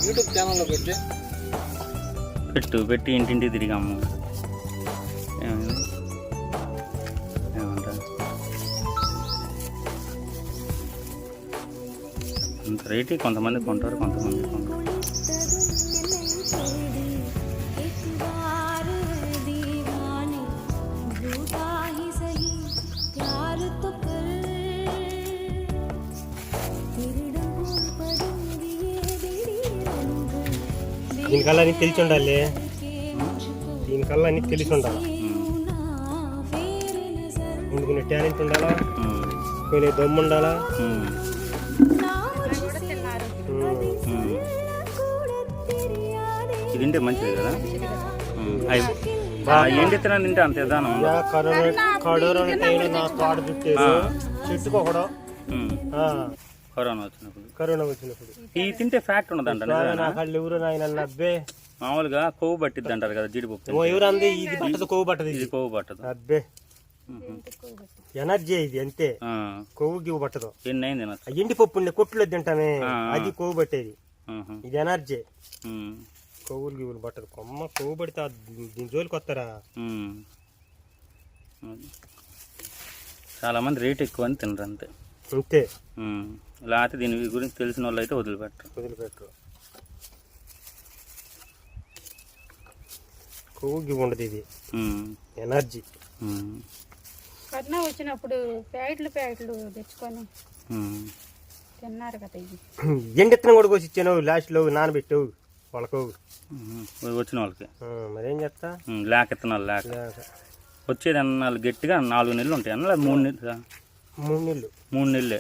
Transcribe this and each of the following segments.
YouTube ఛానల్లో పెట్టి ఇంటింటికి తిరిగాము. ఏమంటా ఇంత రేటు కొంతమంది కొంటారు, కొంతమంది కొంటారు. దీనికల్లా నీకు తెలిసి ఉండాలి, దీనికల్లా నీకు తెలిసి ఉండాలి. ముందుకునే టాలెంట్ ఉండాలా, కొన్ని దమ్ము ఉండాలా. ఇది తింటే మంచిది కదా. ఏంటి తిన్నా తింటే అంత విధానం. కరోనా టైంలో నా తోట చుట్టారు, చెట్టుకోకడం. కరోనా వచ్చినప్పుడు ఈ తింటే ఫ్యాక్ట్ ఉండదంట. ఎవరు నాయన అబ్బే మామూలుగా కొవ్వు పట్టిద్ది అంటారు కదా జీడిపప్పు. ఎవరు అంది ఇది పట్టదు, కొవ్వు పట్టదు. ఇది కొవ్వు పట్టదు. అబ్బే ఎనర్జీ ఇది అంతే, కొవ్వు గివ్వు పట్టదు. ఎండిపప్పు ఉండే కొట్టులో తింటామే, అది కొవ్వు పట్టేది. ఇది ఎనర్జీ, కొవ్వులు గివ్వులు పట్టదు. కొమ్మ కొవ్వు పడితే దీని జోలికి వస్తారా. చాలా మంది రేట్ ఎక్కువ అని తినరు అంతే. అంతే. లేకపోతే దీని గురించి తెలిసిన వాళ్ళు అయితే వదిలిపెట్టరు. కొవ్వు గివ్వు ఉండదు, ఇది ఎనర్జీ. కరోనా వచ్చినప్పుడు ప్యాకెట్లు తెచ్చుకొని తిన్నారు కదా. ఇది ఎండెత్తనం కూడా కోసి ఇచ్చాను, లాస్ట్లో నానబెట్టావు వాళ్ళకు వచ్చిన వాళ్ళకి. మరేం చేస్తా, లేక ఇత్తనాలు లేక వచ్చేది అన్నాళ్ళు గట్టిగా 4 నెలలు ఉంటాయి అన్న. 3 నెలలు 3 నెలలే.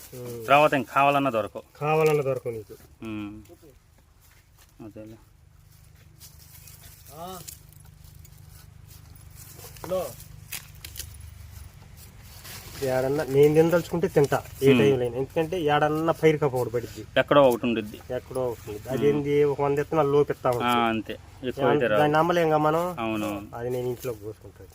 తర్వాత ఇంక కావాలన్నా దొరకవు నీకు. అదేలే. ఏడన్నా నేను తినదలుచుకుంటే తింటా ఏ టైంలో, ఎందుకంటే ఏడన్నా పైరు కప్ప ఒకటి పడిద్ది, ఎక్కడో ఒకటి ఉండిద్ది. అదేంది ఒక 100 విత్తనాలు లోపిస్తా అంతే. దాన్ని నమ్మలేంగా మనం. అవును, అది నేను ఇంట్లో కోసుకుంటాను.